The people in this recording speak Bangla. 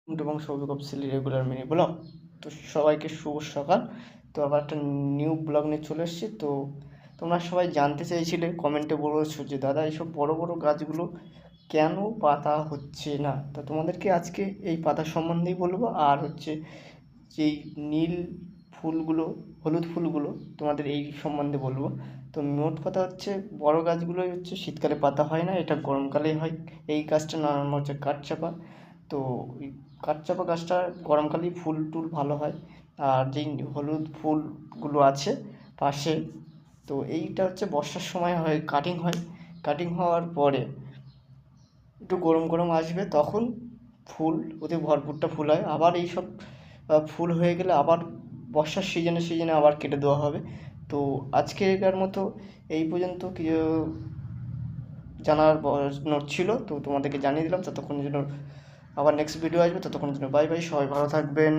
এবং Souvik officially regular mini blog. তো সবাইকে শুভ সকাল। তো আবার একটা নিউ ব্লগ নিয়ে চলে এসেছি। তো তোমরা সবাই জানতে চাইছিলে, কমেন্টে বলেছো যে দাদা এইসব বড় বড় গাছগুলো কেন পাতা হচ্ছে না। তো তোমাদেরকে আজকে এই পাতা সম্বন্ধেই বলবো, আর হচ্ছে যেই নীল ফুলগুলো, হলুদ ফুলগুলো তোমাদের এই সম্বন্ধে বলবো। তো মোট কথা হচ্ছে বড় গাছগুলোই হচ্ছে শীতকালে পাতা হয় না, এটা গরমকালেই হয়। এই গাছটার নাম হচ্ছে কাঠচাপা। তো ওই কাঠচাপা গাছটা গরমকালেই ফুল টুল ভালো হয়। আর যেই হলুদ ফুলগুলো আছে পাশে, তো এইটা হচ্ছে বর্ষার সময় হয়, কাটিং হয়। কাটিং হওয়ার পরে একটু গরম গরম আসবে, তখন ফুল ওতে ভরপুরটা ফুল হয়। আবার এইসব ফুল হয়ে গেলে আবার বর্ষার সিজনে সিজনে আবার কেটে দেওয়া হবে। তো আজকের মতো এই পর্যন্ত কিছু জানার নোট ছিল, তো তোমাদেরকে জানিয়ে দিলাম। ততক্ষণের জন্য আবার নেক্সট ভিডিও আসবে, ততক্ষণের জন্য বাই বাই, সবাই ভালো থাকবেন।